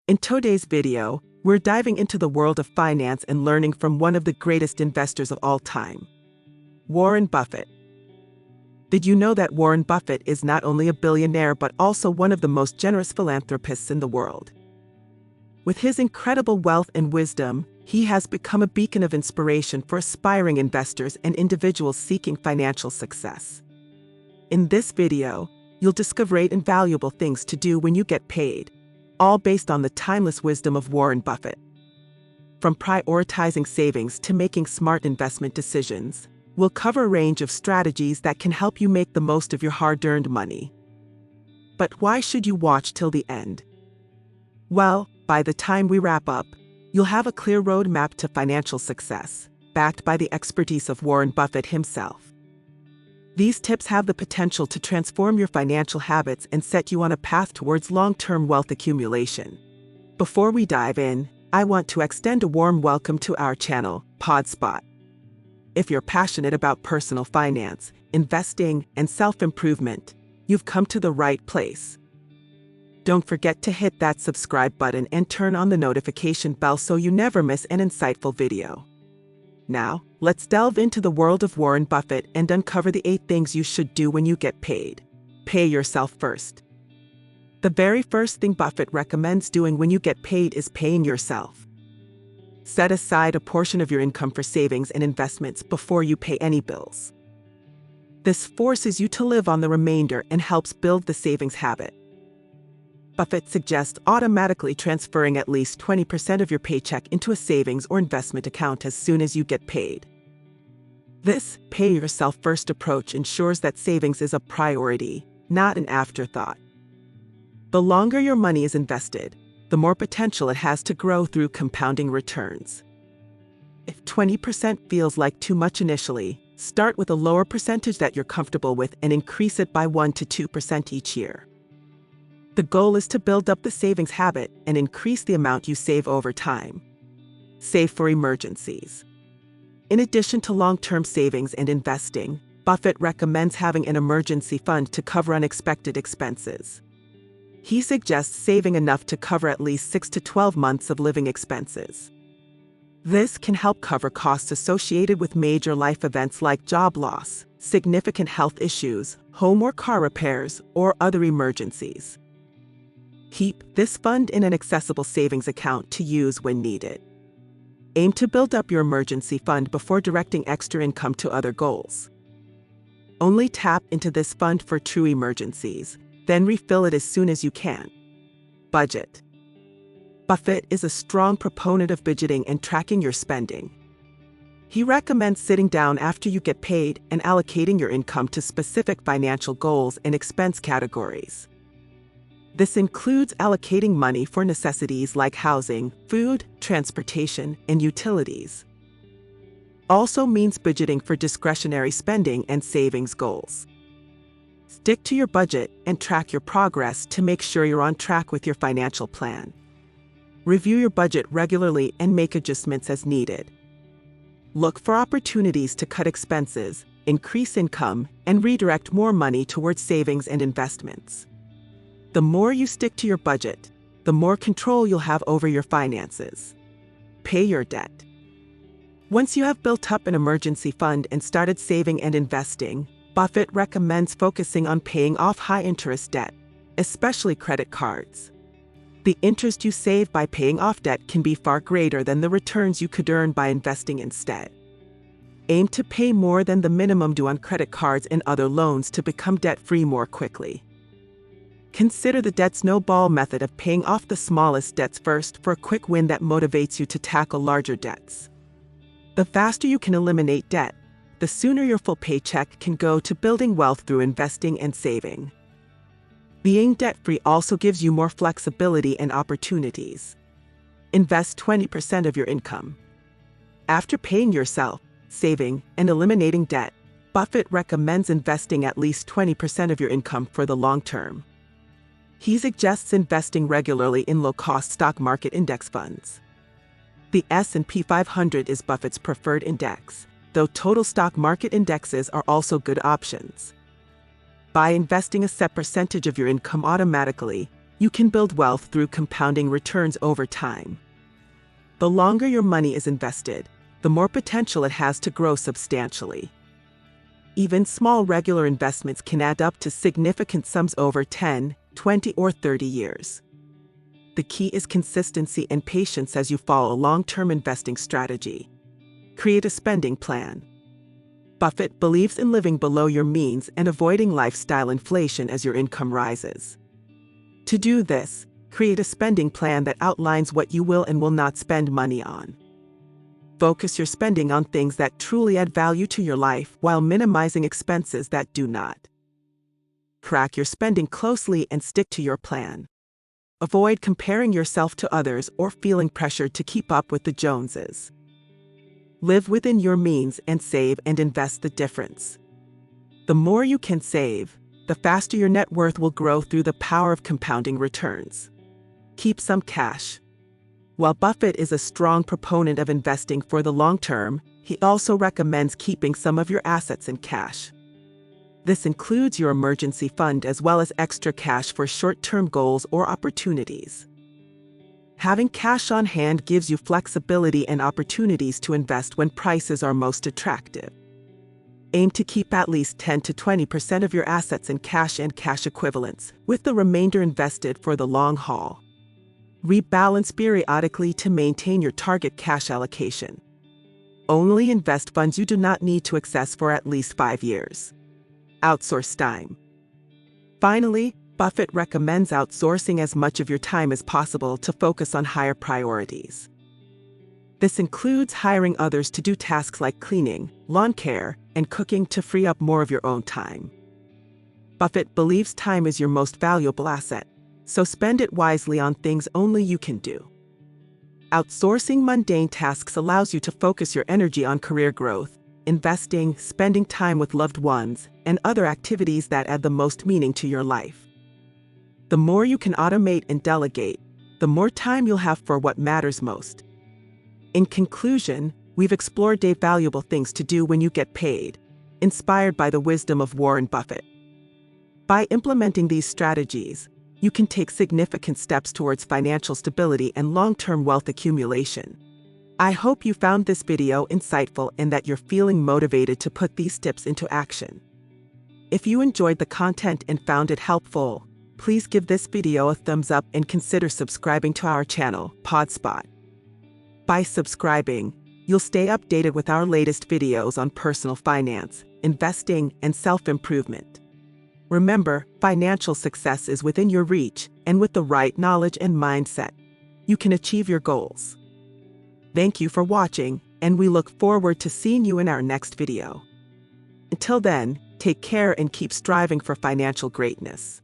In today's video, we're diving into the world of finance and learning from one of the greatest investors of all time, Warren Buffett. Did you know that Warren Buffett is not only a billionaire but also one of the most generous philanthropists in the world? With his incredible wealth and wisdom, he has become a beacon of inspiration for aspiring investors and individuals seeking financial success. In this video, you'll discover 8 invaluable things to do when you get paid, all based on the timeless wisdom of Warren Buffett. From prioritizing savings to making smart investment decisions, we'll cover a range of strategies that can help you make the most of your hard-earned money. But why should you watch till the end? Well, by the time we wrap up, you'll have a clear roadmap to financial success, backed by the expertise of Warren Buffett himself. These tips have the potential to transform your financial habits and set you on a path towards long-term wealth accumulation. Before we dive in, I want to extend a warm welcome to our channel, Podspot. If you're passionate about personal finance, investing, and self-improvement, you've come to the right place. Don't forget to hit that subscribe button and turn on the notification bell so you never miss an insightful video. Now, let's delve into the world of Warren Buffett and uncover the 8 things you should do when you get paid. Pay yourself first. The very first thing Buffett recommends doing when you get paid is paying yourself. Set aside a portion of your income for savings and investments before you pay any bills. This forces you to live on the remainder and helps build the savings habit. Buffett suggests automatically transferring at least 20% of your paycheck into a savings or investment account as soon as you get paid. This pay-yourself-first approach ensures that savings is a priority, not an afterthought. The longer your money is invested, the more potential it has to grow through compounding returns. If 20% feels like too much initially, start with a lower percentage that you're comfortable with and increase it by 1 to 2% each year. The goal is to build up the savings habit and increase the amount you save over time. Save for emergencies. In addition to long-term savings and investing, Buffett recommends having an emergency fund to cover unexpected expenses. He suggests saving enough to cover at least 6 to 12 months of living expenses. This can help cover costs associated with major life events like job loss, significant health issues, home or car repairs, or other emergencies. Keep this fund in an accessible savings account to use when needed. Aim to build up your emergency fund before directing extra income to other goals. Only tap into this fund for true emergencies, then refill it as soon as you can. Budget. Buffett is a strong proponent of budgeting and tracking your spending. He recommends sitting down after you get paid and allocating your income to specific financial goals and expense categories. This includes allocating money for necessities like housing, food, transportation, and utilities. Also means budgeting for discretionary spending and savings goals. Stick to your budget and track your progress to make sure you're on track with your financial plan. Review your budget regularly and make adjustments as needed. Look for opportunities to cut expenses, increase income, and redirect more money towards savings and investments. The more you stick to your budget, the more control you'll have over your finances. Pay your debt. Once you have built up an emergency fund and started saving and investing, Buffett recommends focusing on paying off high-interest debt, especially credit cards. The interest you save by paying off debt can be far greater than the returns you could earn by investing instead. Aim to pay more than the minimum due on credit cards and other loans to become debt-free more quickly. Consider the debt snowball method of paying off the smallest debts first for a quick win that motivates you to tackle larger debts. The faster you can eliminate debt, the sooner your full paycheck can go to building wealth through investing and saving. Being debt-free also gives you more flexibility and opportunities. Invest 20% of your income. After paying yourself, saving, and eliminating debt, Buffett recommends investing at least 20% of your income for the long term. He suggests investing regularly in low-cost stock market index funds. The S&P 500 is Buffett's preferred index, though total stock market indexes are also good options. By investing a set percentage of your income automatically, You can build wealth through compounding returns over time. The longer your money is invested, the more potential it has to grow substantially. Even small regular investments can add up to significant sums over 10, 20, or 30 years. The key is consistency and patience as you follow a long-term investing strategy. Create a spending plan. Buffett believes in living below your means and avoiding lifestyle inflation as your income rises. To do this, create a spending plan that outlines what you will and will not spend money on. Focus your spending on things that truly add value to your life while minimizing expenses that do not. Track your spending closely and stick to your plan. Avoid comparing yourself to others or feeling pressured to keep up with the Joneses. Live within your means and save and invest the difference. The more you can save, the faster your net worth will grow through the power of compounding returns. Keep some cash. While Buffett is a strong proponent of investing for the long term, he also recommends keeping some of your assets in cash. This includes your emergency fund as well as extra cash for short-term goals or opportunities. Having cash on hand gives you flexibility and opportunities to invest when prices are most attractive. Aim to keep at least 10 to 20% of your assets in cash and cash equivalents, with the remainder invested for the long haul. Rebalance periodically to maintain your target cash allocation. Only invest funds you do not need to access for at least 5 years. Outsource time. Finally, Buffett recommends outsourcing as much of your time as possible to focus on higher priorities. This includes hiring others to do tasks like cleaning, lawn care, and cooking to free up more of your own time. Buffett believes time is your most valuable asset, so spend it wisely on things only you can do. Outsourcing mundane tasks allows you to focus your energy on career growth, investing, spending time with loved ones, and other activities that add the most meaning to your life. The more you can automate and delegate, the more time you'll have for what matters most. In conclusion, we've explored 8 valuable things to do when you get paid, inspired by the wisdom of Warren Buffett. By implementing these strategies, you can take significant steps towards financial stability and long-term wealth accumulation. I hope you found this video insightful and that you're feeling motivated to put these tips into action. If you enjoyed the content and found it helpful, please give this video a thumbs up and consider subscribing to our channel, Podspot. By subscribing, you'll stay updated with our latest videos on personal finance, investing, and self-improvement. Remember, financial success is within your reach, and with the right knowledge and mindset, you can achieve your goals. Thank you for watching, and we look forward to seeing you in our next video. Until then, take care and keep striving for financial greatness.